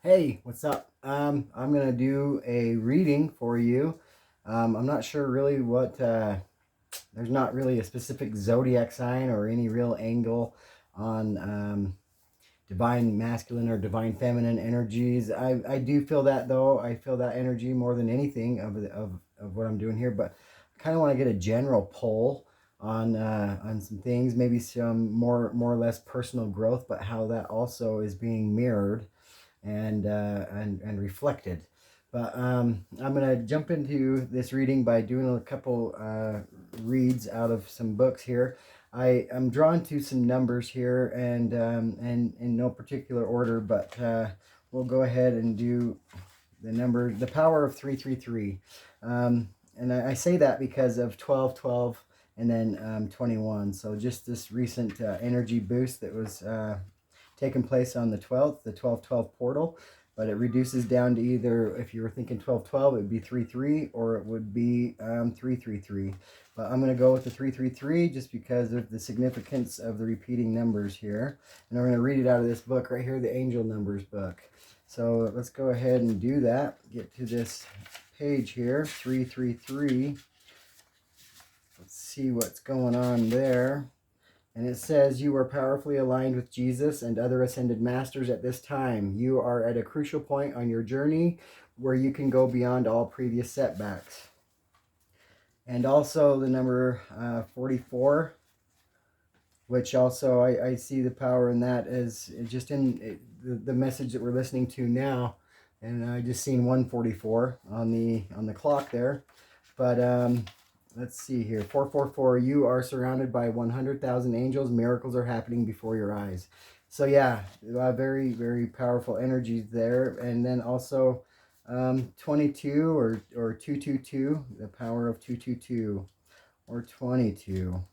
Hey, what's up? I'm gonna do a reading for you. I'm not sure really what, there's not really a specific zodiac sign or any real angle on divine masculine or divine feminine energies. I do feel that though. I feel that energy more than anything of what I'm doing here, but I kind of want to get a general pull on some things, maybe some more or less personal growth, but how that also is being mirrored and reflected. But I'm gonna jump into this reading by doing a couple reads out of some books here. I'm drawn to some numbers here, and in no particular order, but we'll go ahead and do the number, the power of 333. And I say that because of 12, 12, and then 21. So just this recent energy boost that was taking place on the 12th, the 12/12 portal, but it reduces down to either, if you were thinking 12/12, it would be 3/3, or it would be 3/3/3. But I'm going to go with the 3/3/3 just because of the significance of the repeating numbers here. And I'm going to read it out of this book right here, the Angel Numbers book. So let's go ahead and do that. Get to this page here, 333. Let's see what's going on there. And it says, you are powerfully aligned with Jesus and other ascended masters at this time. You are at a crucial point on your journey where you can go beyond all previous setbacks. And also the number 44, which also I see the power in that as just in the message that we're listening to now. And I just seen 144 on the clock there. But let's see here. 444, you are surrounded by 100,000 angels. Miracles are happening before your eyes. So yeah, very, very powerful energies there. And then also 22 or 222, the power of 222 or 22.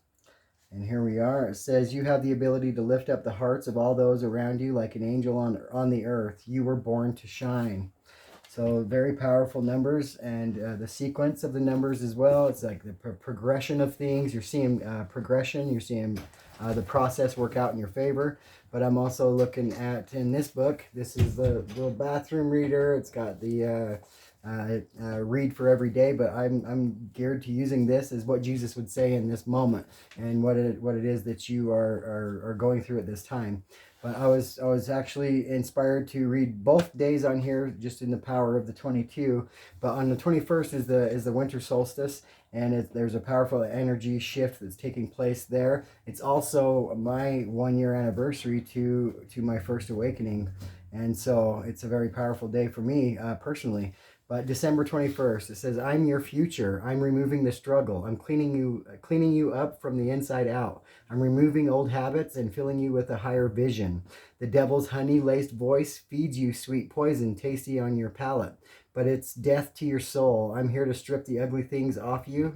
And here we are. It says, you have the ability to lift up the hearts of all those around you like an angel on the earth. You were born to shine. So very powerful numbers, and the sequence of the numbers as well. It's like the progression of things. You're seeing progression. You're seeing the process work out in your favor. But I'm also looking at, in this book, this is the little bathroom reader. It's got the read for every day, but I'm geared to using this as what Jesus would say in this moment, and what it is that you are going through at this time. But I was actually inspired to read both days on here, just in the power of the 22. But on the 21st is the winter solstice, and there's a powerful energy shift that's taking place there. It's also my 1 year anniversary to my first awakening, and so it's a very powerful day for me personally. But December 21st, it says, I'm your future. I'm removing the struggle. I'm cleaning you up from the inside out. I'm removing old habits and filling you with a higher vision. The devil's honey-laced voice feeds you sweet poison, tasty on your palate, but it's death to your soul. I'm here to strip the ugly things off you.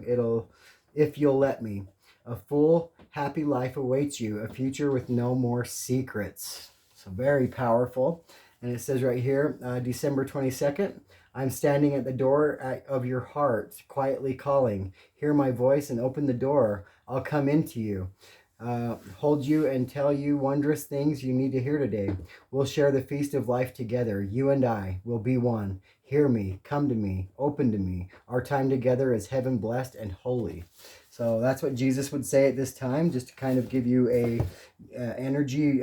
If you'll let me. A full, happy life awaits you, a future with no more secrets. So very powerful. And it says right here, December 22nd, I'm standing at the door of your heart, quietly calling. Hear my voice and open the door. I'll come into you, hold you and tell you wondrous things you need to hear today. We'll share the feast of life together. You and I will be one. Hear me, come to me, open to me. Our time together is heaven blessed and holy. So that's what Jesus would say at this time, just to kind of give you a energy,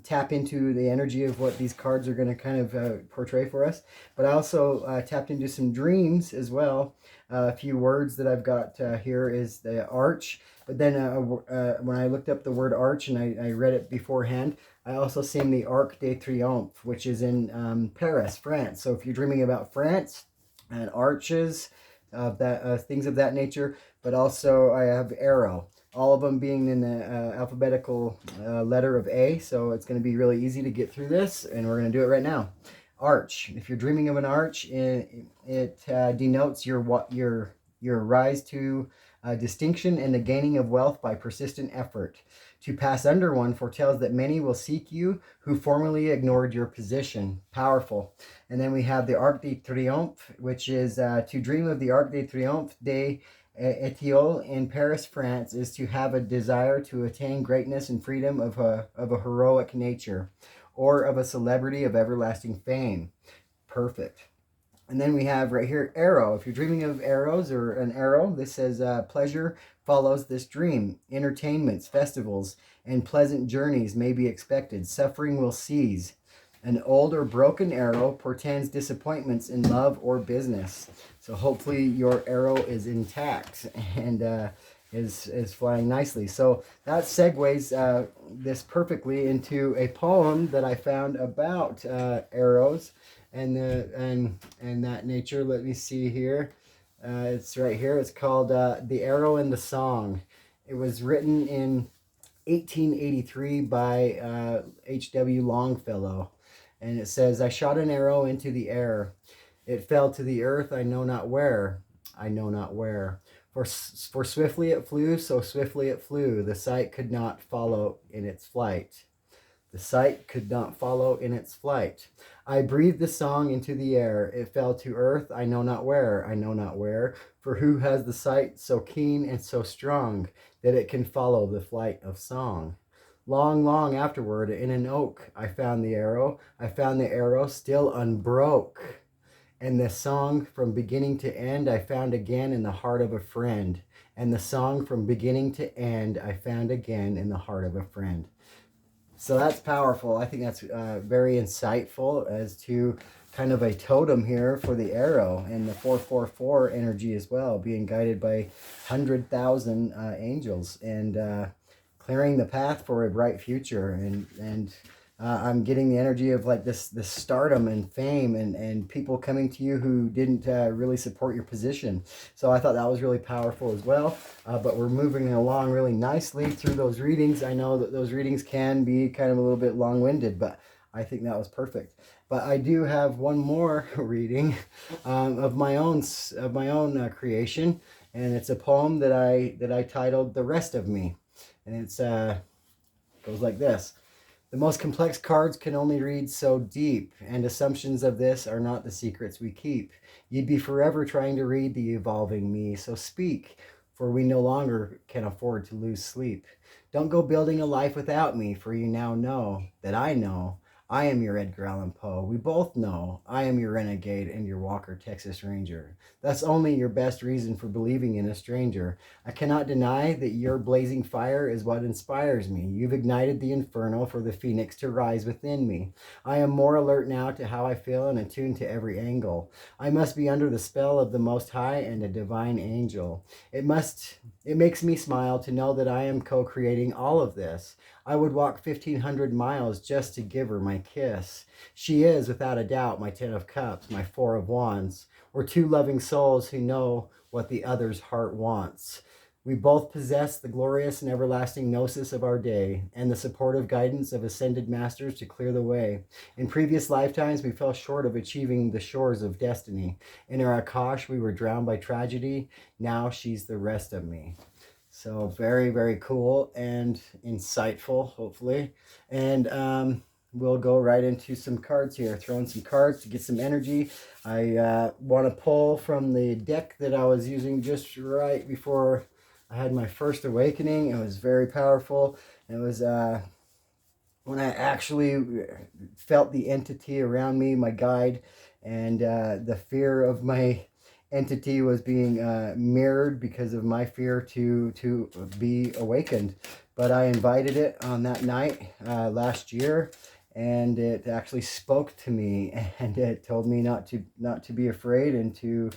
tap into the energy of what these cards are going to kind of portray for us. But I also tapped into some dreams as well. A few words that I've got here is the arch. But then when I looked up the word arch and I read it beforehand, I also seen the Arc de Triomphe, which is in Paris, France. So if you're dreaming about France and arches, things of that nature. But also I have arrow, all of them being in the alphabetical letter of A. So it's going to be really easy to get through this, and we're going to do it right now. Arch. If you're dreaming of an arch, it denotes your rise to distinction and the gaining of wealth by persistent effort. To pass under one foretells that many will seek you who formerly ignored your position. Powerful. And then we have the Arc de Triomphe, which is to dream of the Arc de Triomphe de Etiole in Paris, France, is to have a desire to attain greatness and freedom of a heroic nature. or of a celebrity of everlasting fame. Perfect. And then we have right here, arrow. If you're dreaming of arrows or an arrow, this says pleasure follows this dream. Entertainments, festivals, and pleasant journeys may be expected. Suffering will cease. An old or broken arrow portends disappointments in love or business. So hopefully your arrow is intact and is flying nicely. So that segues this perfectly into a poem that I found about arrows and that nature. Let me see here. It's right here. It's called "The Arrow and the Song." It was written in 1883 by H.W. Longfellow, and it says, "I shot an arrow into the air. It fell to the earth. I know not where. I know not where. For swiftly it flew, so swiftly it flew. The sight could not follow in its flight." The sight could not follow in its flight. I breathed the song into the air. It fell to earth, I know not where, I know not where. For who has the sight so keen and so strong that it can follow the flight of song? Long, long afterward, in an oak, I found the arrow. I found the arrow still unbroke. And the song from beginning to end, I found again in the heart of a friend. And the song from beginning to end, I found again in the heart of a friend. So that's powerful. I think that's very insightful as to kind of a totem here for the arrow and the 444 energy as well, being guided by 100,000 angels and clearing the path for a bright future. And I'm getting the energy of like this stardom and fame and people coming to you who didn't really support your position. So I thought that was really powerful as well. But we're moving along really nicely through those readings. I know that those readings can be kind of a little bit long-winded, but I think that was perfect. But I do have one more reading of my own creation, and it's a poem that I titled "The Rest of Me," and it's goes like this. The most complex cards can only read so deep, and assumptions of this are not the secrets we keep. You'd be forever trying to read the evolving me, so speak, for we no longer can afford to lose sleep. Don't go building a life without me, for you now know that I know. I am your Edgar Allan Poe. We both know I am your Renegade and your Walker Texas Ranger. That's only your best reason for believing in a stranger. I cannot deny that your blazing fire is what inspires me. You've ignited the inferno for the phoenix to rise within me. I am more alert now to how I feel and attuned to every angle. I must be under the spell of the Most High and a divine angel. It makes me smile to know that I am co-creating all of this. I would walk 1,500 miles just to give her my kiss. She is, without a doubt, my 10 of cups, my 4 of wands. We're two loving souls who know what the other's heart wants. We both possess the glorious and everlasting gnosis of our day and the supportive guidance of ascended masters to clear the way. In previous lifetimes, we fell short of achieving the shores of destiny. In our Akash, we were drowned by tragedy. Now she's the rest of me. So very, very cool and insightful, hopefully. And we'll go right into some cards here. Throwing some cards to get some energy. I want to pull from the deck that I was using just right before I had my first awakening. It was very powerful. It was when I actually felt the entity around me, my guide, and the fear of my entity was being mirrored because of my fear to be awakened. But I invited it on that night last year, and it actually spoke to me, and it told me not to be afraid and to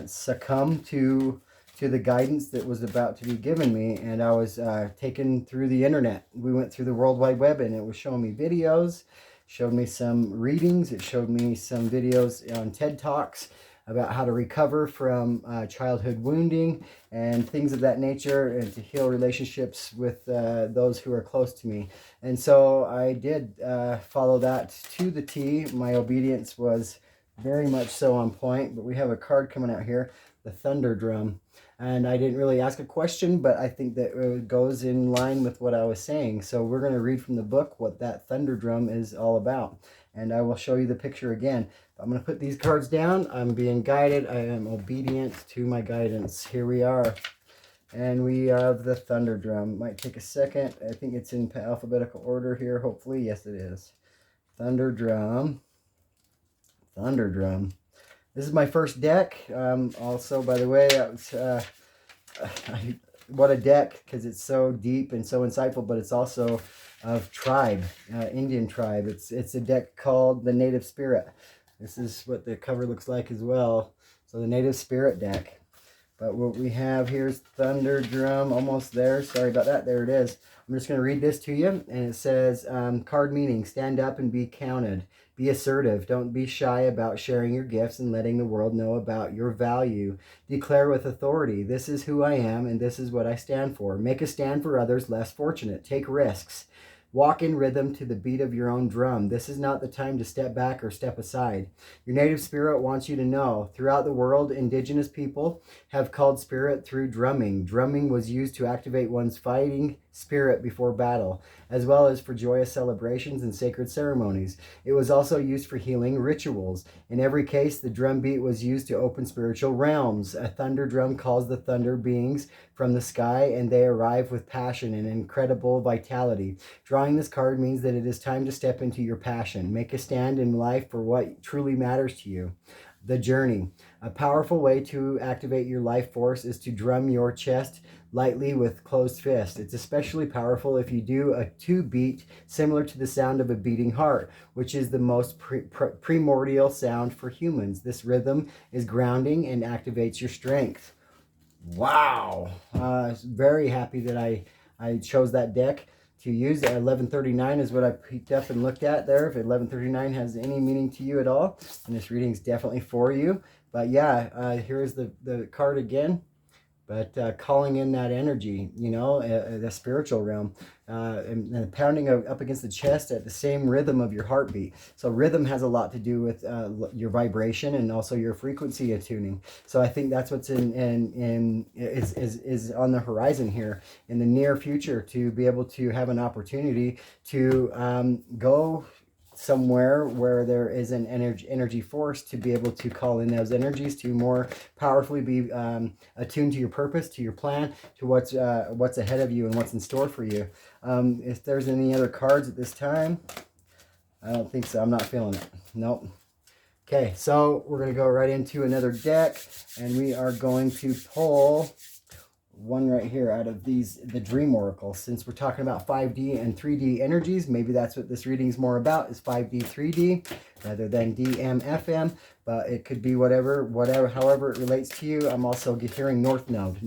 succumb to the guidance that was about to be given me. And I was taken through the internet. We went through the World Wide Web, and it was showing me videos, showed me some readings, it showed me some videos on TED Talks about how to recover from childhood wounding and things of that nature, and to heal relationships with those who are close to me. And so I did follow that to the T. My obedience was very much so on point. But we have a card coming out here, the Thunder Drum. And I didn't really ask a question, but I think that it goes in line with what I was saying. So we're going to read from the book what that Thunder Drum is all about. And I will show you the picture again. I'm going to put these cards down. I'm being guided. I am obedient to my guidance. Here we are. And we have the Thunder Drum. Might take a second. I think it's in alphabetical order here, hopefully. Yes, it is. Thunder Drum. Thunder Drum. This is my first deck. Also, by the way, that was, what a deck, because it's so deep and so insightful, but it's also of tribe, Indian tribe. It's a deck called the Native Spirit. This is what the cover looks like as well. So the Native Spirit deck. But what we have here is Thunder Drum, almost there. Sorry about that. There it is. I'm just going to read this to you. And it says, card meaning, stand up and be counted. Be assertive. Don't be shy about sharing your gifts and letting the world know about your value. Declare with authority, this is who I am and this is what I stand for. Make a stand for others less fortunate. Take risks. Walk in rhythm to the beat of your own drum. This is not the time to step back or step aside. Your native spirit wants you to know. Throughout the world, indigenous people have called spirit through drumming. Drumming was used to activate one's fighting spirit before battle, as well as for joyous celebrations and sacred ceremonies. It was also used for healing rituals. In every case, the drum beat was used to open spiritual realms. A thunder drum calls the thunder beings from the sky, and they arrive with passion and incredible vitality. Drawing this card means that it is time to step into your passion. Make a stand in life for what truly matters to you. The journey. A powerful way to activate your life force is to drum your chest lightly with closed fist. It's especially powerful if you do a 2-beat similar to the sound of a beating heart, which is the most primordial sound for humans. This rhythm is grounding and activates your strength. Wow. Very happy that I chose that deck to use. 1139 is what I picked up and looked at there. If 1139 has any meaning to you at all, and this reading is definitely for you. But yeah, here is the card again. But calling in that energy, you know, the spiritual realm, and pounding up against the chest at the same rhythm of your heartbeat. So rhythm has a lot to do with your vibration and also your frequency attuning. So I think that's what's is on the horizon here in the near future, to be able to have an opportunity to go somewhere where there is an energy force, to be able to call in those energies to more powerfully be attuned to your purpose, to your plan, to what's ahead of you and what's in store for you. If there's any other cards at this time, I don't think so. I'm not feeling it. Nope. Okay, so we're going to go right into another deck, and we are going to pull one right here out of the Dream Oracle. Since we're talking about 5D and 3D energies, maybe that's what this reading is more about, is 5D, 3D, rather than DM, FM, but it could be whatever, however it relates to you. I'm also hearing North Node,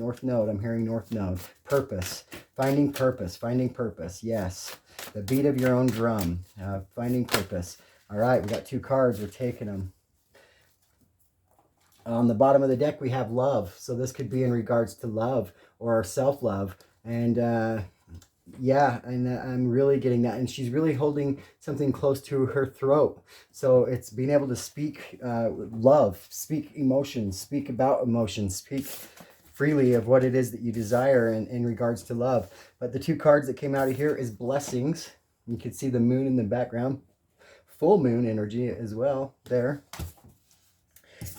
I'm hearing North Node. Purpose, finding purpose, yes. The beat of your own drum, finding purpose. All right, we got 2 cards, we're taking them. On the bottom of the deck, we have love. So this could be in regards to love or self-love. And yeah, and I'm really getting that. And she's really holding something close to her throat. So it's being able to speak love, speak emotions, speak about emotions, speak freely of what it is that you desire in regards to love. But the 2 cards that came out of here is blessings. You can see the moon in the background. Full moon energy as well there.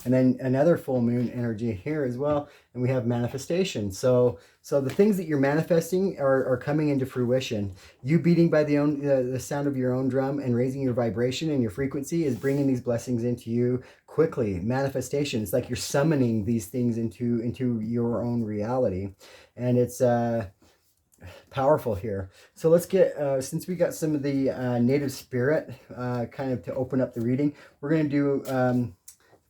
And then another full moon energy here as well. And we have manifestation. So the things that you're manifesting are coming into fruition. You beating by the sound of your own drum and raising your vibration and your frequency is bringing these blessings into you quickly. Manifestation. It's like you're summoning these things into your own reality. And it's powerful here. So let's get, since we got some of the native spirit kind of to open up the reading, we're going to do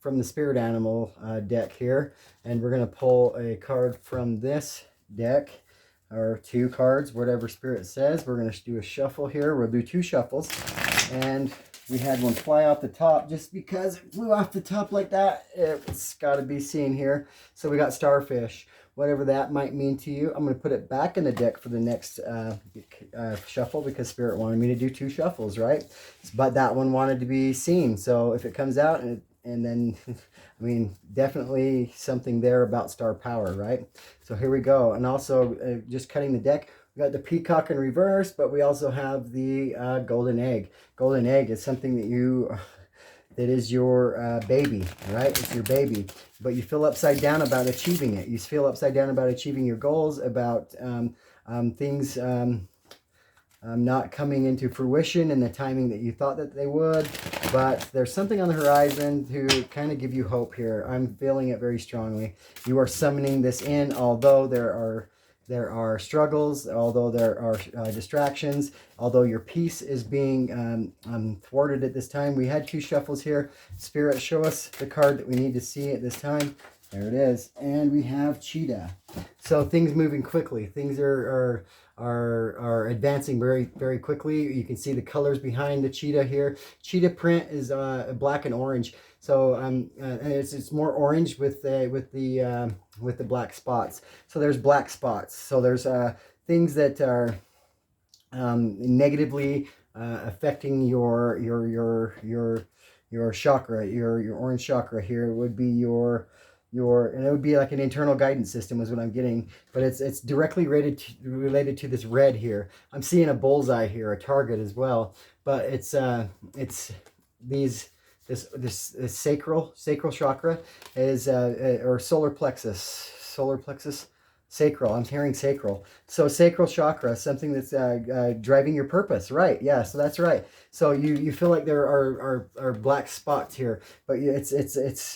from the spirit animal deck here, and we're going to pull a card from this deck, or 2 cards, whatever spirit says. We're going to do a shuffle here. We'll do 2 shuffles, and we had one fly off the top. Just because it flew off the top like that, it's got to be seen here. So we got starfish, whatever that might mean to you. I'm going to put it back in the deck for the next shuffle, because spirit wanted me to do 2 shuffles, right? But that one wanted to be seen. So if it comes out and then, I mean, definitely something there about star power, right? So here we go. And also, just cutting the deck, we got the peacock in reverse, but we also have the golden egg. Golden egg is something that is your baby, right? It's your baby. But you feel upside down about achieving it. You feel upside down about achieving your goals, about things not coming into fruition in the timing that you thought that they would, but there's something on the horizon to kind of give you hope here. I'm feeling it very strongly. You are summoning this in, although there are struggles, although there are distractions, although your peace is being thwarted at this time. We had 2 shuffles here. Spirit, show us the card that we need to see at this time. There it is. And we have Cheetah. So things moving quickly. Things are advancing very, very quickly. You can see the colors behind the cheetah here. Cheetah print is black and orange. So and it's more orange with the black spots. So there's black spots. So there's things that are negatively affecting your chakra, your orange chakra here would be your and it would be like an internal guidance system is what I'm getting, but it's directly related to this red here. I'm seeing a bullseye here, a target as well, but it's this sacral chakra is or solar plexus sacral. I'm hearing sacral. So sacral chakra, something that's driving your purpose, right? Yeah, so that's right. So you feel like there are black spots here, but it's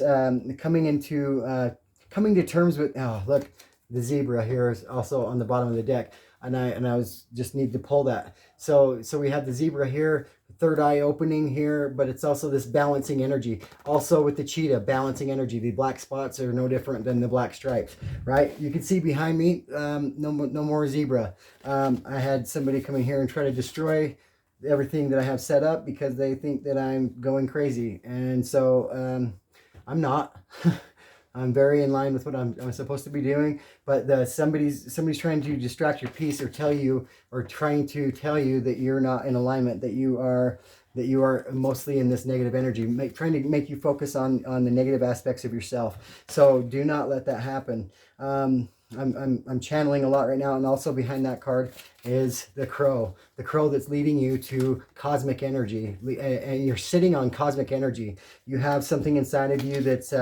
coming to terms with. Oh, look, the zebra here is also on the bottom of the deck, and I was just need to pull that. So we have the zebra here. Third eye opening here, but it's also this balancing energy. Also with the cheetah, balancing energy. The black spots are no different than the black stripes, right? You can see behind me, no more zebra. I had somebody come in here and try to destroy everything that I have set up because they think that I'm going crazy. And so I'm not. I'm very in line with what I'm supposed to be doing, but somebody's trying to distract your peace or trying to tell you that you're not in alignment, that you are mostly in this negative energy, trying to make you focus on the negative aspects of yourself. So do not let that happen. I'm channeling a lot right now, and also behind that card is the crow that's leading you to cosmic energy, and you're sitting on cosmic energy. You have something inside of you that's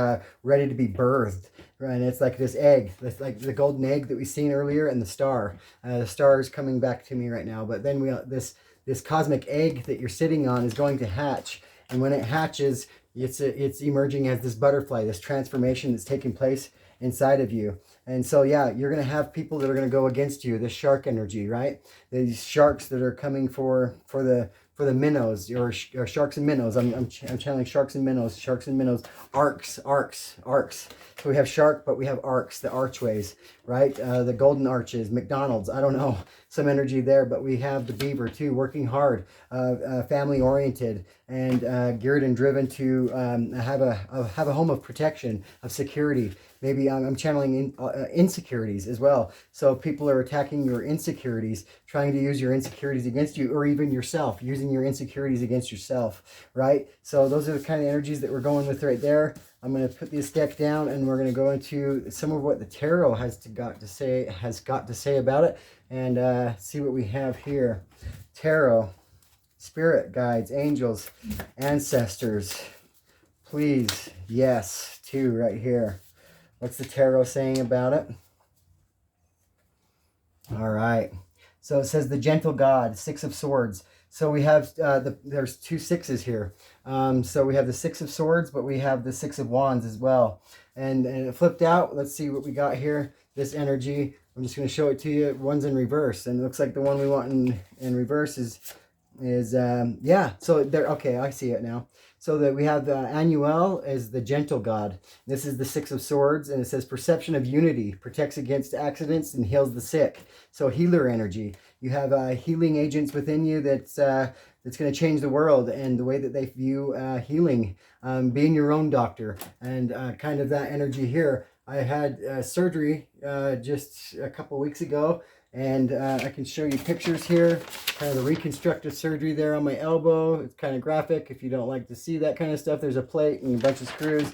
ready to be birthed, right? And it's like this egg, it's like the golden egg that we seen earlier, and the star is coming back to me right now. But then this cosmic egg that you're sitting on is going to hatch, and when it hatches, it's emerging as this butterfly, this transformation that's taking place inside of you. And so, yeah, you're going to have people that are going to go against you, this shark energy, right? These sharks that are coming for the minnows, or sharks and minnows. I'm channeling sharks and minnows, arcs. So we have shark, but we have arcs, the archways, right? The golden arches, McDonald's, I don't know, some energy there, but we have the beaver too, working hard, family oriented, and geared and driven to have a home of protection, of security. Maybe I'm channeling insecurities as well. So people are attacking your insecurities, trying to use your insecurities against you, or even yourself, using your insecurities against yourself, right? So those are the kind of energies that we're going with right there. I'm going to put this deck down, and we're going to go into some of what the tarot has got to say about it, and see what we have here. Tarot, spirit guides, angels, ancestors. Please, yes, 2 right here. What's the tarot saying about it? All right. So it says the gentle God, 6 of Swords. So we have, there's 2 sixes here. So we have the 6 of Swords, but we have the 6 of Wands as well. And it flipped out. Let's see what we got here. This energy, I'm just going to show it to you. One's in reverse. And it looks like the one we want in reverse is yeah. So there, okay, I see it now. So that we have Annuel as the gentle God. This is the 6 of Swords, and it says perception of unity, protects against accidents and heals the sick. So healer energy. You have healing agents within you that's going to change the world and the way that they view healing, being your own doctor, and kind of that energy here. I had surgery just a couple weeks ago, and I can show you pictures here, kind of the reconstructive surgery there on my elbow. It's kind of graphic. If you don't like to see that kind of stuff, there's a plate and a bunch of screws.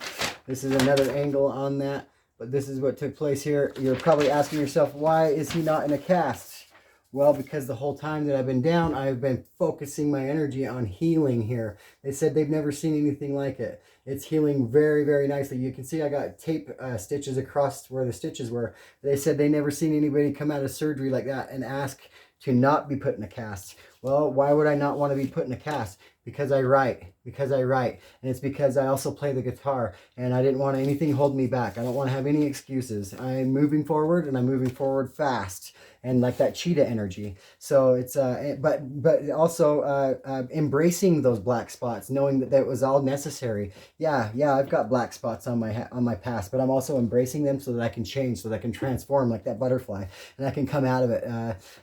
This is another angle on that, but this is what took place here. You're probably asking yourself, why is he not in a cast? Well, because the whole time that I've been down, I've been focusing my energy on healing here. They said they've never seen anything like it. It's healing very, very nicely. You can see I got tape stitches across where the stitches were. They said they never seen anybody come out of surgery like that and ask to not be put in a cast. Well, why would I not want to be put in a cast? Because I write, and it's because I also play the guitar, and I didn't want anything hold me back. I don't want to have any excuses. I'm moving forward, and I'm moving forward fast, and like that cheetah energy. So it's but also embracing those black spots, knowing that that was all necessary. Yeah, I've got black spots on my past, but I'm also embracing them so that I can change, so that I can transform like that butterfly, and I can come out of it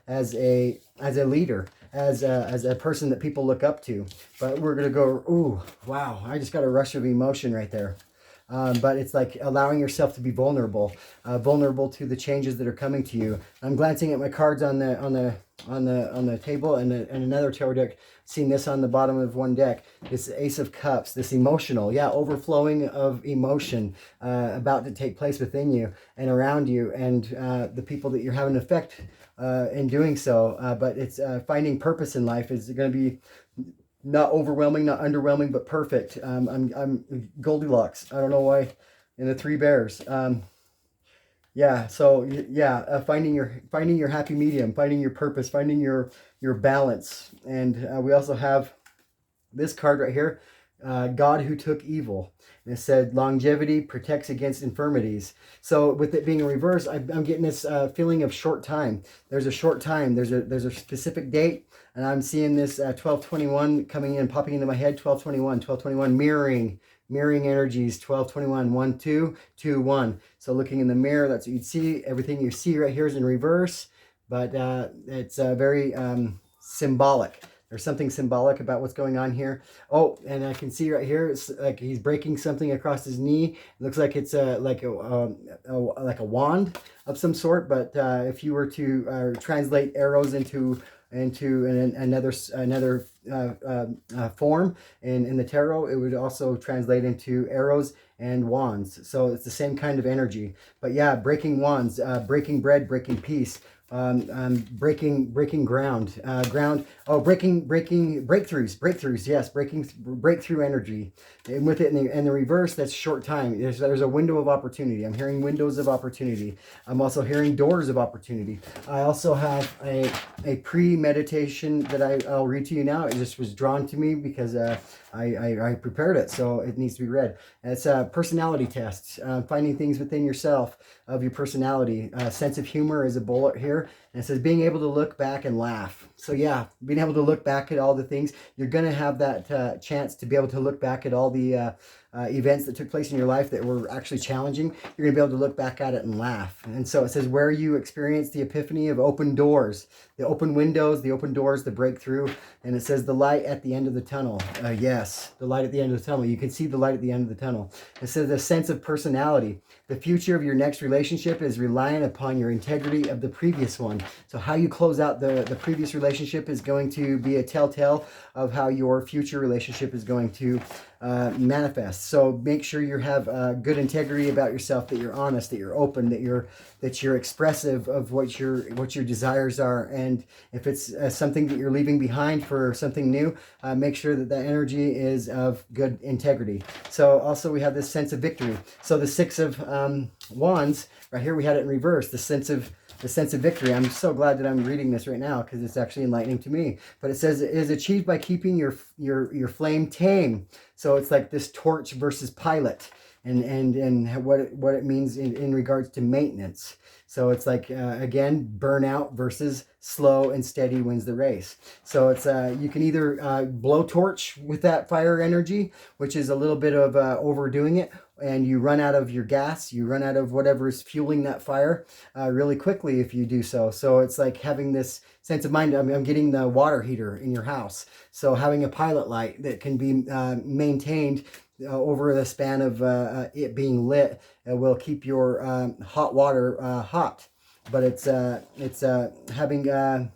as a leader, as a person that people look up to. But we're gonna go, ooh, wow, I just got a rush of emotion right there. But it's like allowing yourself to be vulnerable to the changes that are coming to you. I'm glancing at my cards on the table, and another tarot deck. Seeing this on the bottom of one deck, this Ace of Cups, this emotional, overflowing of emotion about to take place within you and around you, and the people that you're having an effect in doing so. But it's finding purpose in life is going to be not overwhelming, not underwhelming, but perfect. I'm Goldilocks. I don't know why. In the Three Bears. Finding your happy medium, finding your purpose, finding your balance. And we also have this card right here, God who took evil. And it said longevity protects against infirmities. So with it being in reverse, I'm getting this feeling of short time. There's a short time. There's a specific date. And I'm seeing this 1221 coming in, popping into my head. 1221 mirroring energies. 1221 1 2 2 1. So looking in the mirror, that's what you'd see. Everything you see right here is in reverse, but it's very symbolic. There's something symbolic about what's going on here. Oh, and I can see right here, it's like he's breaking something across his knee. It looks like it's like a wand of some sort. But if you were to translate arrows into another form in the tarot, it would also translate into arrows and wands. So it's the same kind of energy. But yeah, breaking wands, breaking bread, breaking peace. Breaking ground, breaking breakthroughs, yes, breakthrough energy. And with it in the reverse, that's short time. There's a window of opportunity. I'm hearing windows of opportunity. I'm also hearing doors of opportunity. I also have a pre-meditation that I'll read to you now. It just was drawn to me because I prepared it, so it needs to be read. And it's a personality test, finding things within yourself of your personality. Sense of humor is a bullet here, and it says being able to look back and laugh. So yeah, being able to look back at all the things, you're going to have that chance to be able to look back at all the events that took place in your life that were actually challenging. You're going to be able to look back at it and laugh. And so it says where you experience the epiphany of open doors, the open windows, the open doors, the breakthrough. And it says the light at the end of the tunnel. Yes, the light at the end of the tunnel. You can see the light at the end of the tunnel. It says a sense of personality. The future of your next relationship is reliant upon your integrity of the previous one. So how you close out the previous relationship is going to be a telltale of how your future relationship is going to manifest. So make sure you have good integrity about yourself, that you're honest, that you're open, that you're expressive of what your desires are. And if it's something that you're leaving behind for something new, make sure that that energy is of good integrity. So also we have this sense of victory. So the Six of Wands right here, we had it in reverse. The sense of victory. I'm so glad that I'm reading this right now because it's actually enlightening to me. But it says it is achieved by keeping your flame tame. So it's like this torch versus pilot, and what it means in regards to maintenance. So it's like again, burnout versus slow and steady wins the race. So it's you can either blowtorch with that fire energy, which is a little bit of overdoing it, and you run out of your gas, you run out of whatever is fueling that fire really quickly if you do so. So it's like having this sense of mind. I'm getting the water heater in your house. So having a pilot light that can be maintained over the span of it being lit will keep your hot water hot. But it's having your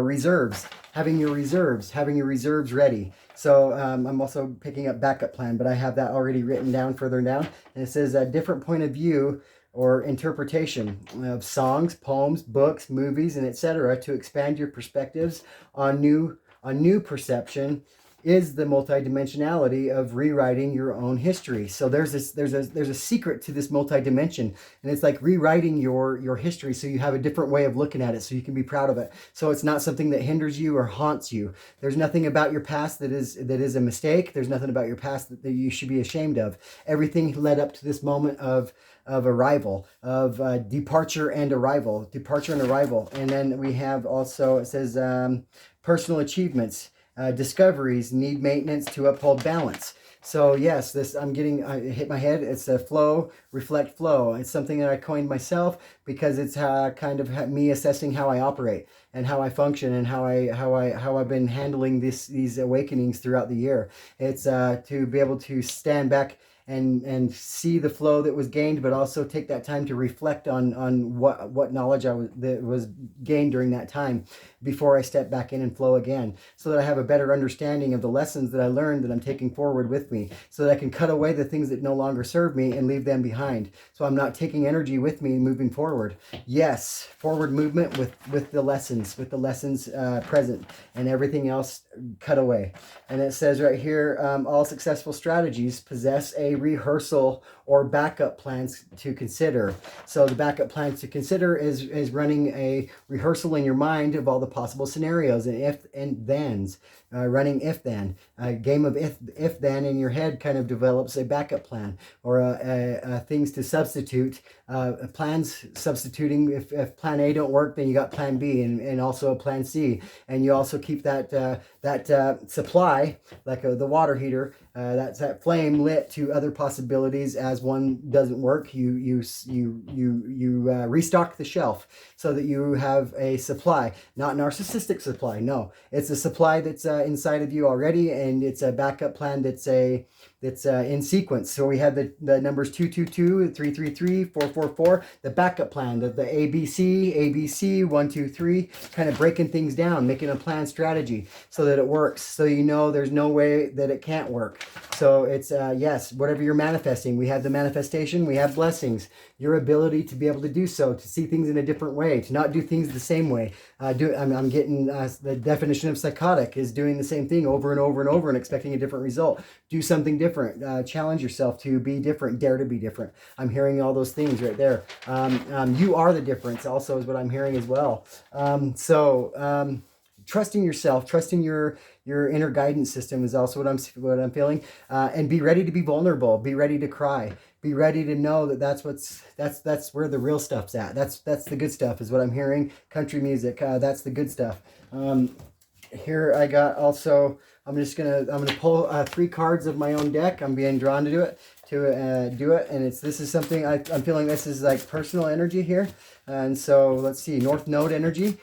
reserves, having your reserves ready. So I'm also picking up backup plan, but I have that already written down further down. And it says a different point of view or interpretation of songs, poems, books, movies, and etc. to expand your perspectives on new perception is the multidimensionality of rewriting your own history. So there's a secret to this multidimension, and it's like rewriting your history so you have a different way of looking at it, so you can be proud of it. So it's not something that hinders you or haunts you. There's nothing about your past that is a mistake. There's nothing about your past that you should be ashamed of. Everything led up to this moment of arrival, of departure and arrival, and then we have also, it says personal achievements. Discoveries need maintenance to uphold balance. So yes, this I hit my head. It's a flow, reflect, flow. It's something that I coined myself because it's kind of me assessing how I operate and how I function and how I've been handling these awakenings throughout the year. It's to be able to stand back and see the flow that was gained, but also take that time to reflect on what knowledge that was gained during that time before I step back in and flow again, so that I have a better understanding of the lessons that I learned that I'm taking forward with me, so that I can cut away the things that no longer serve me and leave them behind, so I'm not taking energy with me moving forward. Yes, forward movement with the lessons present, and everything else cut away. And it says right here, all successful strategies possess a rehearsal or backup plans to consider. So the backup plans to consider is running a rehearsal in your mind of all the possible scenarios and if and thens. Running if then. A game of if then in your head kind of develops a backup plan, or things to substitute. Plans substituting. If plan A don't work, then you got plan B and also a plan C. And you also keep that supply, like the water heater, that flame lit to other possibilities. As one doesn't work, you restock the shelf so that you have a supply, not narcissistic supply. No, it's a supply that's inside of you already, and it's a backup plan that's in sequence. So we have the numbers 222, 333, 444, the backup plan, the ABC 1 2 3, kind of breaking things down, making a plan strategy so that it works, so you know there's no way that it can't work. So it's yes, whatever you're manifesting, we have the manifestation, we have blessings, your ability to be able to do so, to see things in a different way, to not do things the same way. I'm getting the definition of psychotic is doing the same thing over and over and over and expecting a different result. Do something different. Challenge yourself to be different. Dare to be different. I'm hearing all those things right there. You are the difference also is what I'm hearing as well. Trusting yourself, trusting your inner guidance system is also what I'm feeling. And be ready to be vulnerable. Be ready to cry. Be ready to know that's where the real stuff's at. That's the good stuff is what I'm hearing. Country music. That's the good stuff. Here I got also. I'm gonna pull 3 cards of my own deck. I'm being drawn to do it. And this is something I'm feeling. This is like personal energy here. And so let's see, North Node energy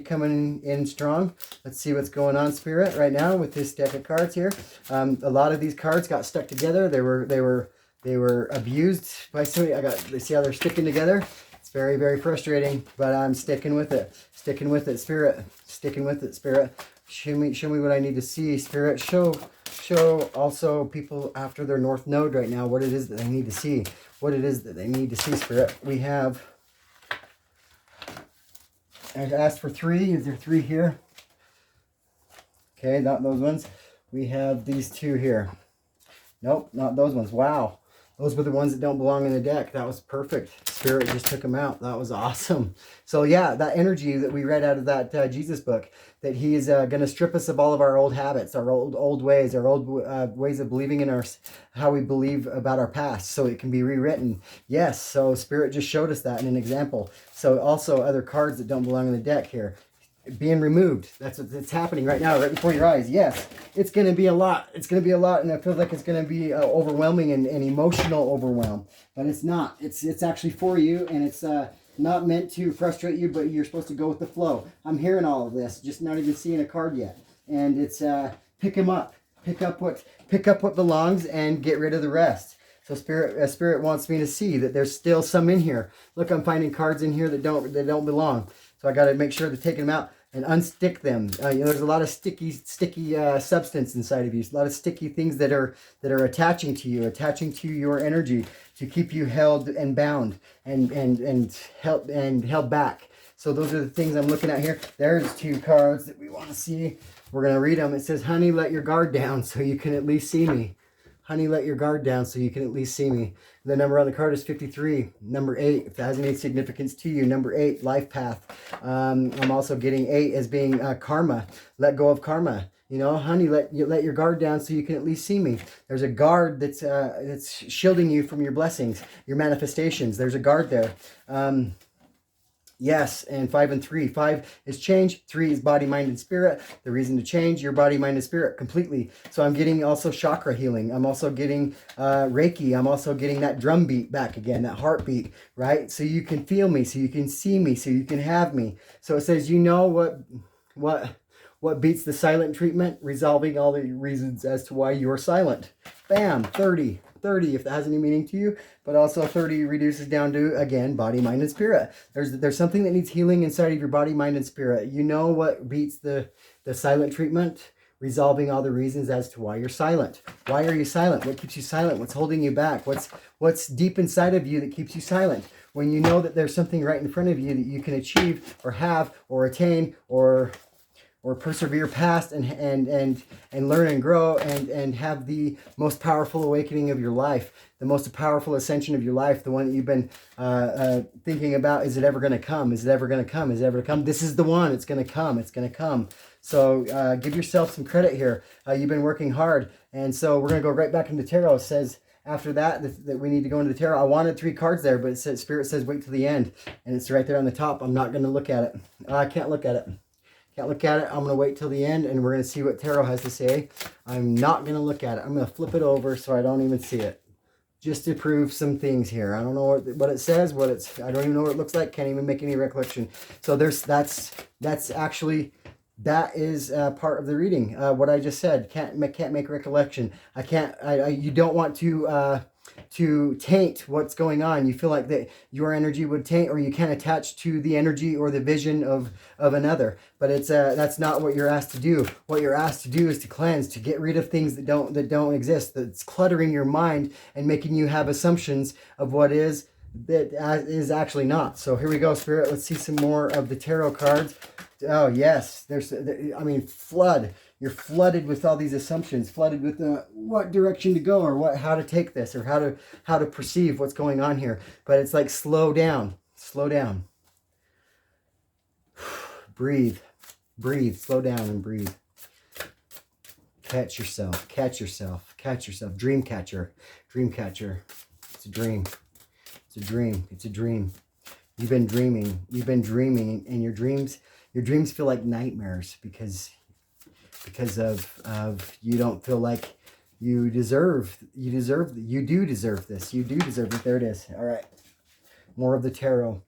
coming in strong. Let's see what's going on, Spirit, right now with this deck of cards here. A lot of these cards got stuck together. They were abused by somebody. See how they're sticking together? It's very, very frustrating, but I'm sticking with it. Sticking with it, Spirit. Sticking with it, Spirit. Show me what I need to see, Spirit. Show also people after their North Node right now what it is that they need to see. What it is that they need to see, Spirit. We have, I've asked for 3. Is there 3 here? Okay, not those ones. We have these 2 here. Nope, not those ones. Wow. Those were the ones that don't belong in the deck. That was perfect. Spirit just took them out. That was awesome. So yeah, that energy that we read out of that Jesus book, that he is going to strip us of all of our old habits, our old ways, our old ways of believing in how we believe about our past, so it can be rewritten. Yes, so Spirit just showed us that in an example. So also other cards that don't belong in the deck here. Being removed. That's what's happening right now, right before your eyes. Yes, it's going to be a lot. It's going to be a lot, and it feels like it's going to be overwhelming and emotional overwhelm. But it's not. It's actually for you, and it's not meant to frustrate you, but you're supposed to go with the flow. I'm hearing all of this, just not even seeing a card yet. And it's pick them up. Pick up what belongs and get rid of the rest. So Spirit wants me to see that there's still some in here. Look, I'm finding cards in here that don't belong. So I got to make sure to take them out and unstick them. There's a lot of sticky substance inside of you. A lot of sticky things that are attaching to you, attaching to your energy to keep you held and bound and held back. So those are the things I'm looking at here. There's 2 cards that we want to see. We're going to read them. It says, honey, let your guard down so you can at least see me. Honey, let your guard down so you can at least see me. The number on the card is 53. Number 8, if that has any significance to you. Number 8, life path. I'm also getting 8 as being karma. Let go of karma. You know, honey, let your guard down so you can at least see me. There's a guard that's shielding you from your blessings, your manifestations. There's a guard there. Yes, and 5 and 3. 5 is change. 3 is body, mind, and spirit. The reason to change your body, mind, and spirit completely. So I'm getting also chakra healing. I'm also getting Reiki. I'm also getting that drum beat back again, that heartbeat, right? So you can feel me, so you can see me, so you can have me. So it says, you know what beats the silent treatment? Resolving all the reasons as to why you're silent. Bam, 30. 30, if that has any meaning to you, but also 30 reduces down to, again, body, mind, and spirit. There's something that needs healing inside of your body, mind, and spirit. You know what beats the silent treatment? Resolving all the reasons as to why you're silent. Why are you silent? What keeps you silent? What's holding you back? What's deep inside of you that keeps you silent? When you know that there's something right in front of you that you can achieve or have or attain or persevere past and learn and grow and have the most powerful awakening of your life, the most powerful ascension of your life, the one that you've been thinking about. Is it ever going to come? Is it ever going to come? Is it ever come? This is the one. It's going to come. It's going to come. So give yourself some credit here. You've been working hard. And so we're going to go right back into tarot. It says after that we need to go into the tarot. I wanted 3 cards there, but Spirit says wait till the end. And it's right there on the top. I'm not going to look at it. I can't look at it. Can't look at it. I'm going to wait till the end and we're going to see what tarot has to say. I'm not going to look at it. I'm going to flip it over so I don't even see it. Just to prove some things here. I don't know what it says, I don't even know what it looks like. Can't even make any recollection. So that is part of the reading. What I just said, can't make recollection. You don't want to taint what's going on. You feel like that your energy would taint, or you can't attach to the energy or the vision of another. But it's that's not what you're asked to do. What you're asked to do is to cleanse, to get rid of things that don't exist, that's cluttering your mind and making you have assumptions of what is that is actually not. So here we go, Spirit. Let's see some more of the tarot cards. Oh yes, flood. You're flooded with all these assumptions, flooded with what direction to go, or how to take this, or how to perceive what's going on here. But it's like slow down, breathe, slow down and breathe. Catch yourself. Dream catcher. It's a dream. You've been dreaming, and your dreams feel like nightmares because of you don't feel like you do deserve this. There it is. All right. More of the tarot.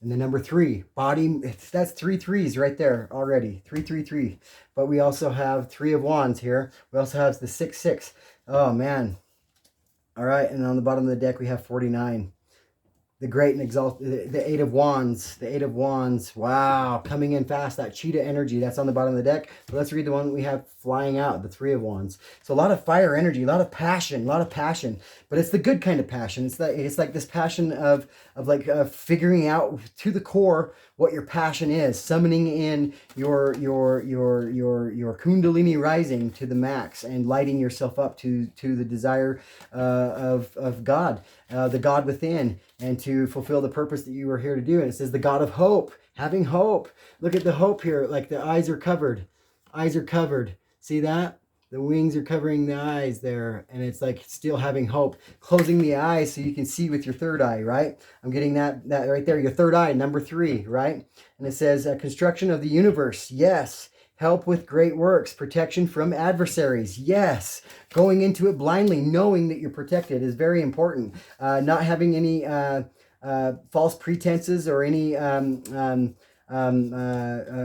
And the number 3, body, that's 3 3s right there already. 3 3 3. But we also have 3 of Wands here. We also have the 6 6. Oh man. All right, and on the bottom of the deck we have 49. The great and exalted, the 8 of Wands. The 8 of Wands. Wow, coming in fast. That cheetah energy, that's on the bottom of the deck. But let's read the one that we have flying out, the 3 of Wands. So a lot of fire energy, a lot of passion. But it's the good kind of passion. It's like this passion of figuring out to the core what your passion is, summoning in your kundalini rising to the max and lighting yourself up to the desire of God, the God within, and to fulfill the purpose that you were here to do. And it says the God of hope, having hope. Look at the hope here, like the eyes are covered. See that? The wings are covering the eyes there, and it's like still having hope. Closing the eyes so you can see with your third eye, right? I'm getting that right there, your third eye, number 3, right? And it says construction of the universe, yes. Help with great works, protection from adversaries, yes. Going into it blindly, knowing that you're protected is very important. Not having any false pretenses or any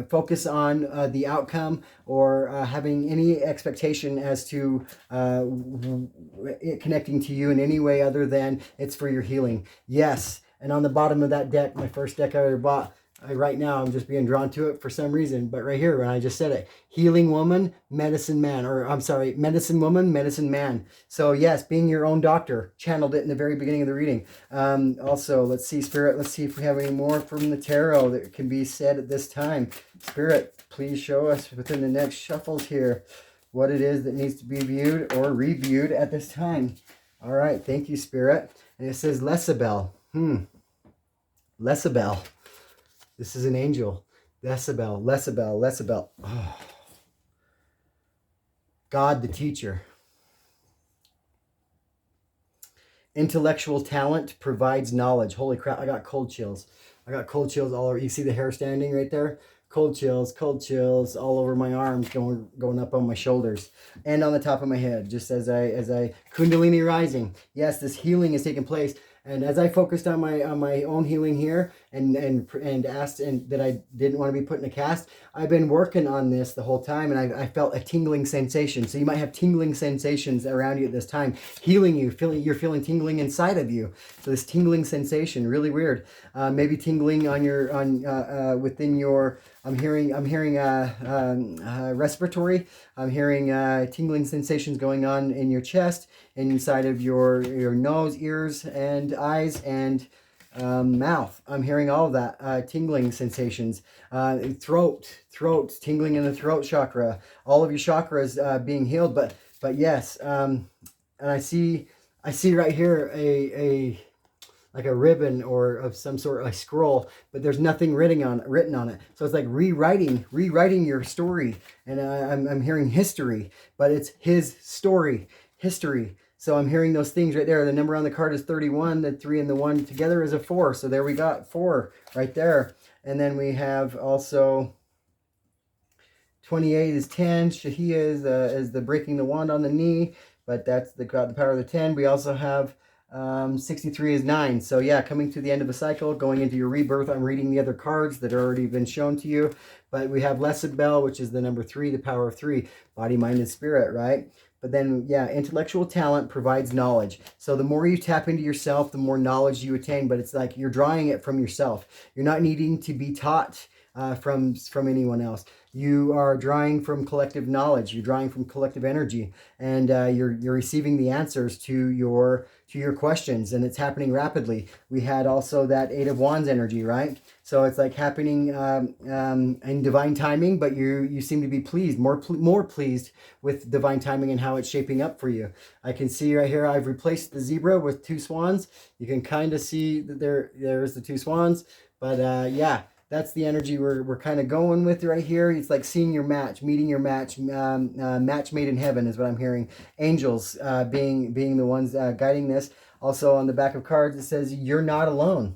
focus on the outcome, or having any expectation as to it connecting to you in any way other than it's for your healing. Yes. And on the bottom of that deck, my first deck I ever bought, right now I'm just being drawn to it for some reason, but right here when I just said it, healing woman, medicine man, or I'm sorry, medicine woman, medicine man. So yes, being your own doctor, channeled it in the very beginning of the reading. Also, let's see, Spirit, let's see if we have any more from the tarot that can be said at this time. Spirit, please show us within the next shuffles here what it is that needs to be viewed or reviewed at this time. All right, thank you, Spirit. And it says Lesabel. Lesabel. This is an angel. Lesabel, Lesabel, Lesabel. Oh. God the teacher. Intellectual talent provides knowledge. Holy crap, I got cold chills. I got cold chills all over. You see the hair standing right there? Cold chills all over my arms, going up on my shoulders and on the top of my head, just as I Kundalini rising. Yes, this healing is taking place. And as I focused on my own healing here and asked and that I didn't want to be put in a cast, I've been working on this the whole time, and I felt a tingling sensation. So you might have tingling sensations around you at this time, healing you, you're feeling tingling inside of you. So this tingling sensation, really weird. Maybe tingling on your within your. I'm hearing respiratory. I'm hearing tingling sensations going on in your chest, inside of your nose, ears, and eyes, and mouth. I'm hearing all of that, tingling sensations. Throat, tingling in the throat chakra. All of your chakras being healed. But yes, and I see right here a like a ribbon or of some sort, a scroll, but there's nothing written on it. So it's like rewriting your story. And I'm hearing history, but it's his story, history. So I'm hearing those things right there. The number on the card is 31. The 3 and the 1 together is a 4. So there we got 4 right there. And then we have also 28 is 10. Shahia is the breaking the wand on the knee, but that's got the power of the 10. We also have 63 is 9. So yeah, coming to the end of a cycle, going into your rebirth. I'm reading the other cards that have already been shown to you. But we have Lesabel, which is the number 3, the power of 3, body, mind, and spirit, right? But then, yeah, intellectual talent provides knowledge. So the more you tap into yourself, the more knowledge you attain. But it's like you're drawing it from yourself. You're not needing to be taught from anyone else. You are drawing from collective knowledge. You're drawing from collective energy, and you're receiving the answers to your questions, and it's happening rapidly. We had also that 8 of Wands energy, right? So it's like happening in divine timing, but you seem to be pleased, more pleased with divine timing and how it's shaping up for you. I can see right here I've replaced the zebra with 2 swans. You can kind of see that there's the 2 swans, but yeah. That's the energy we're kind of going with right here. It's like seeing your match, meeting your match, match made in heaven is what I'm hearing. Angels being the ones guiding this. Also on the back of cards it says you're not alone.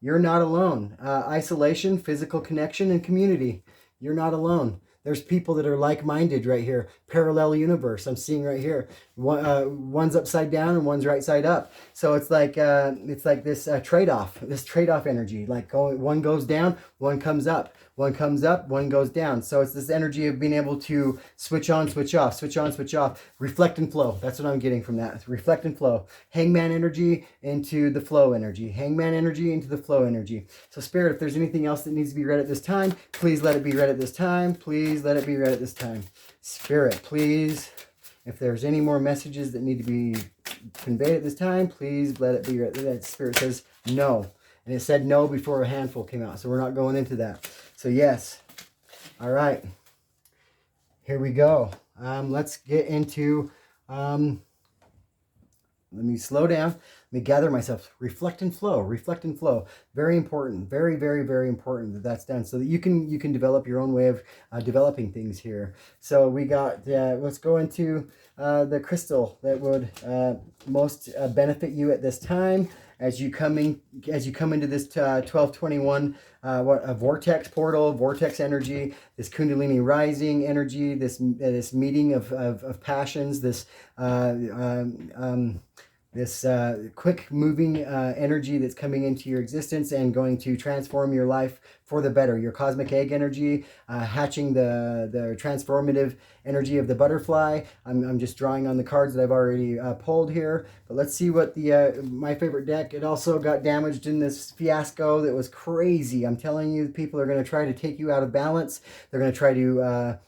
You're not alone. Isolation, physical connection, and community. You're not alone. There's people that are like-minded right here. Parallel universe. I'm seeing right here. One's upside down and one's right side up. So it's like this trade-off. This trade-off energy. Like one goes down, one comes up. One comes up, one goes down. So it's this energy of being able to switch on, switch off, switch on, switch off, reflect and flow. That's what I'm getting from that. Reflect and flow. Hangman energy into the flow energy. Hangman energy into the flow energy. So Spirit, if there's anything else that needs to be read at this time, please let it be read at this time. Please let it be read at this time. Spirit, please, if there's any more messages that need to be conveyed at this time, please let it be read. That Spirit says no. And it said no before a handful came out. So we're not going into that. So yes. All right. Here we go. Let's get into, let me slow down. Let me gather myself. Reflect and flow. Reflect and flow. Very important. Very, very, very important that that's done so that you can develop your own way of developing things here. So we got, let's go into the crystal that would most benefit you at this time. As you come into this 1221 a vortex portal, vortex energy, this Kundalini rising energy, this meeting of passions, this this quick moving energy that's coming into your existence and going to transform your life for the better. Your cosmic egg energy, hatching the transformative energy of the butterfly. I'm just drawing on the cards that I've already pulled here. But let's see what the my favorite deck. It also got damaged in this fiasco that was crazy. I'm telling you, people are going to try to take you out of balance. They're going to try to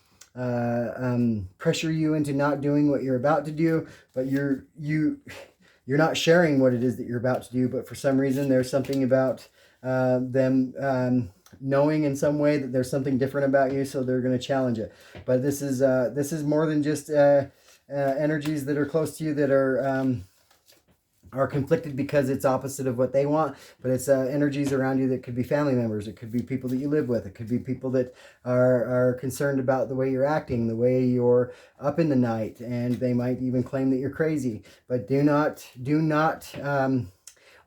pressure you into not doing what you're about to do, but you're not sharing what it is that you're about to do. But for some reason, there's something about them knowing in some way that there's something different about you, so they're going to challenge it. But this is more than just energies that are close to you that are conflicted because it's opposite of what they want, but it's energies around you that could be family members. It could be people that you live with. It could be people that are concerned about the way you're acting, the way you're up in the night, and they might even claim that you're crazy. But do not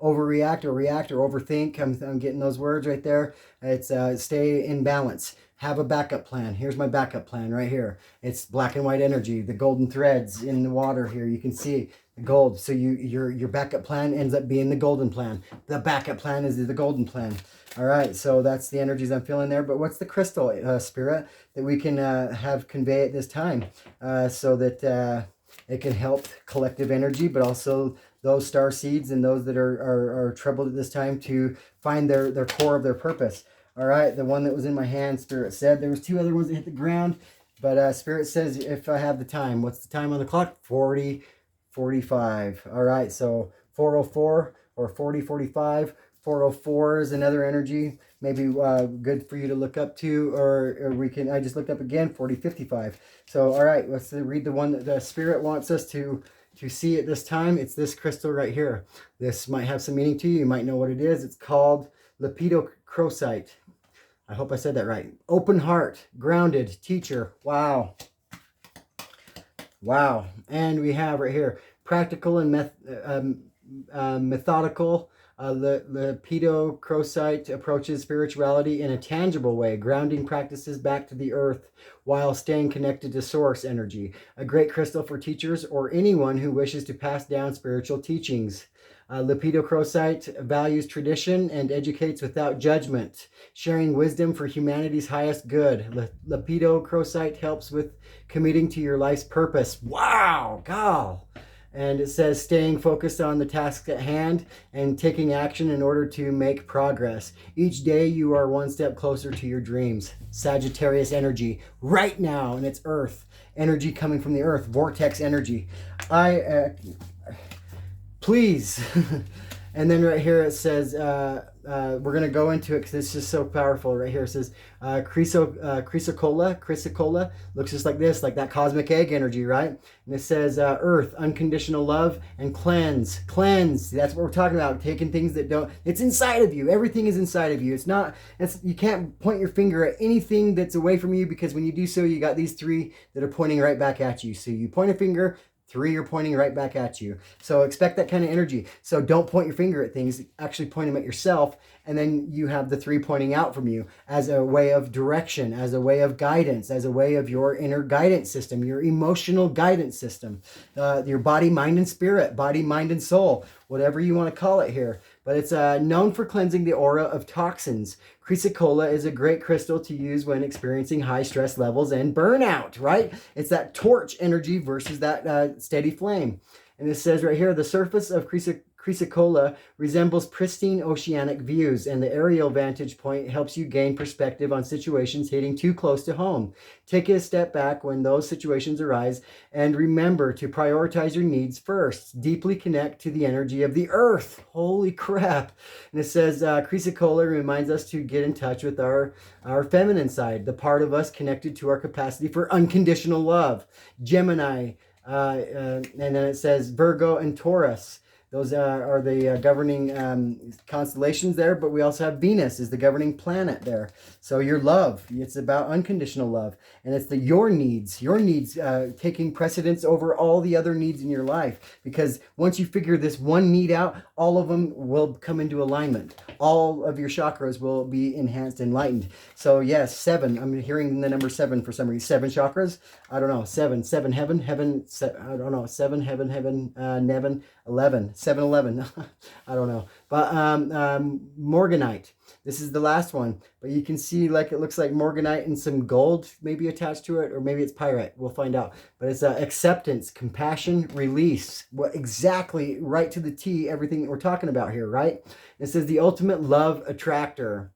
overreact or react or overthink. I'm getting those words right there. It's stay in balance. Have a backup plan. Here's my backup plan right here. It's black and white energy, the golden threads in the water here. You can see the gold. So your backup plan ends up being the golden plan. The backup plan is the golden plan. All right, so that's the energies I'm feeling there. But what's the crystal, Spirit, that we can have convey at this time so that it can help collective energy, but also those star seeds and those that are troubled at this time to find their core of their purpose. All right, the one that was in my hand, Spirit said. There was two other ones that hit the ground, but Spirit says if I have the time. What's the time on the clock? 40:45. All right, so 4:04 or 40:45. 4:04 is another energy, maybe good for you to look up to, or we can, I just looked up again, 40:55. So, all right, let's read the one that the Spirit wants us to see at this time. It's this crystal right here. This might have some meaning to you. You might know what it is. It's called lepidocrocite. I hope I said that right. Open heart, grounded, teacher. Wow. Wow. And we have right here, practical and methodical. Lepidocrocite approaches spirituality in a tangible way, grounding practices back to the earth while staying connected to source energy. A great crystal for teachers or anyone who wishes to pass down spiritual teachings. Lepidocrocite values tradition and educates without judgment, sharing wisdom for humanity's highest good. Lepidocrocite helps with committing to your life's purpose. Wow, gal. And it says staying focused on the task at hand and taking action in order to make progress. Each day you are one step closer to your dreams. Sagittarius energy right now, and it's earth energy coming from the earth, vortex energy. Please. And then right here it says, we're going to go into it because it's just so powerful. Right here it says, chrysocolla, looks just like this, like that cosmic egg energy, right? And it says, earth, unconditional love, and cleanse. That's what we're talking about, taking things that don't, it's inside of you. Everything is inside of you. You can't point your finger at anything that's away from you, because when you do so, you got these three that are pointing right back at you. So you point a finger, three are pointing right back at you. So expect that kind of energy. So don't point your finger at things, actually point them at yourself. And then you have the three pointing out from you as a way of direction, as a way of guidance, as a way of your inner guidance system, your emotional guidance system, your body, mind, and spirit, body, mind, and soul, whatever you want to call it here. But it's known for cleansing the aura of toxins. Chrysocolla is a great crystal to use when experiencing high stress levels and burnout, right? It's that torch energy versus that steady flame. And it says right here, the surface of Chrysocolla resembles pristine oceanic views, and the aerial vantage point helps you gain perspective on situations hitting too close to home. Take a step back when those situations arise, and remember to prioritize your needs first. Deeply connect to the energy of the earth. Holy crap. And it says, Chrysocolla reminds us to get in touch with our feminine side, the part of us connected to our capacity for unconditional love. Gemini, and then it says Virgo and Taurus. Those are the governing constellations there, but we also have Venus is the governing planet there. So your love, it's about unconditional love, and it's your needs taking precedence over all the other needs in your life. Because once you figure this one need out, all of them will come into alignment. All of your chakras will be enhanced, enlightened. So yes, 7. I'm hearing the number 7 for some reason. 7 chakras. I don't know. 7 heaven. I don't know. 7 heaven. Neven. 11. 7-Eleven. I don't know. But Morganite. This is the last one, but you can see like it looks like Morganite and some gold maybe attached to it, or maybe it's pyrite. We'll find out. But it's acceptance, compassion, release. What exactly, right to the T, everything we're talking about here, right? It says the ultimate love attractor.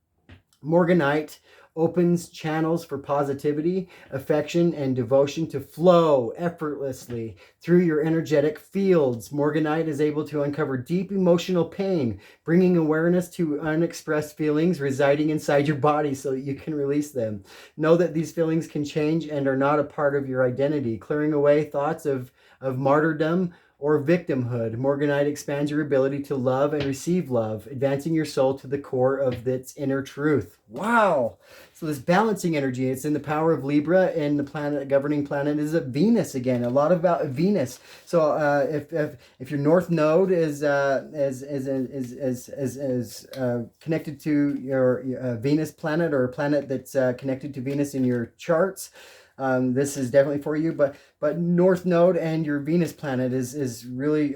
Morganite opens channels for positivity, affection, and devotion to flow effortlessly through your energetic fields. Morganite is able to uncover deep emotional pain, bringing awareness to unexpressed feelings residing inside your body so that you can release them. Know that these feelings can change and are not a part of your identity, clearing away thoughts of martyrdom or victimhood. Morganite expands your ability to love and receive love, advancing your soul to the core of its inner truth. Wow! So this balancing energy, it's in the power of Libra, and the planet, governing planet, is Venus again. A lot about Venus. So if your North Node is connected to your Venus planet, or a planet that's connected to Venus in your charts, this is definitely for you. But North Node and your Venus planet is really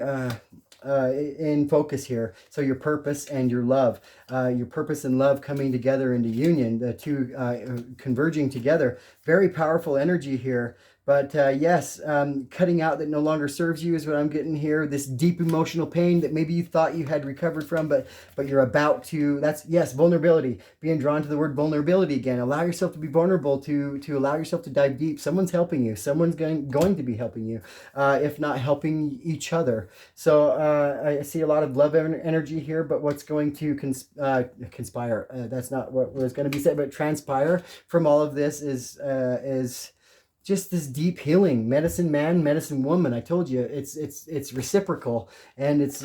in focus here. So your purpose and your love, your purpose and love coming together into union, the two converging together. Very powerful energy here. But yes, cutting out that no longer serves you is what I'm getting here. This deep emotional pain that maybe you thought you had recovered from, but you're about to. That's, yes, vulnerability. Being drawn to the word vulnerability again. Allow yourself to be vulnerable, to allow yourself to dive deep. Someone's helping you. Someone's going to be helping you, if not helping each other. So I see a lot of love energy here, but what's going to conspire? That's not what was going to be said, but transpire from all of this is just this deep healing. Medicine man, medicine woman. I told you, it's reciprocal, and it's,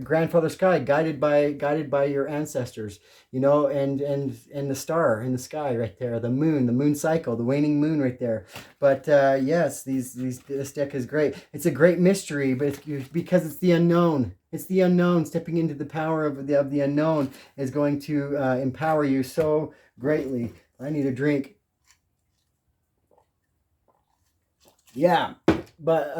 grandfather sky, guided by your ancestors, and the star in the sky right there, the moon cycle, the waning moon right there. But yes, this deck is great. It's a great mystery, but it's because it's the unknown. It's the unknown. Stepping into the power of the unknown is going to empower you so greatly. I need a drink. Yeah, but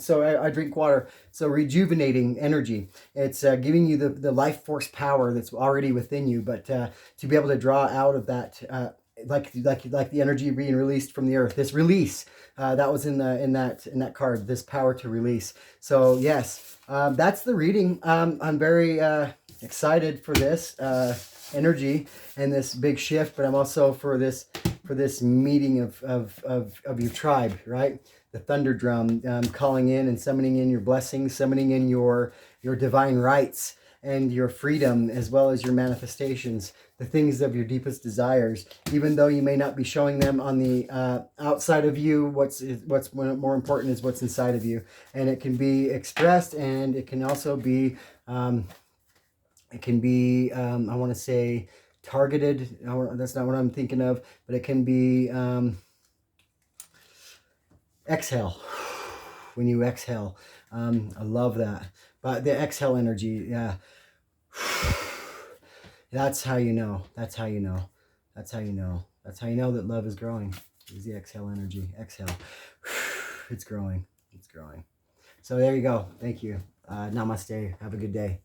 so I drink water. So rejuvenating energy. It's giving you the life force power that's already within you, but to be able to draw out of that, like the energy being released from the earth. This release that was in that card. This power to release. So yes, that's the reading. I'm very excited for this energy and this big shift, but I'm also for this meeting of your tribe, right? The thunder drum, calling in and summoning in your blessings, summoning in your divine rights and your freedom, as well as your manifestations, the things of your deepest desires. Even though you may not be showing them on the outside of you, what's more important is what's inside of you, and it can be expressed, and it can also be I want to say targeted. That's not what I'm thinking of, but it can be exhale. When you exhale, I love that. But the exhale energy, yeah, that's how you know. That's how you know. That's how you know. That's how you know that love is growing. Is the exhale energy. Exhale. It's growing. It's growing. So there you go. Thank you. Namaste. Have a good day.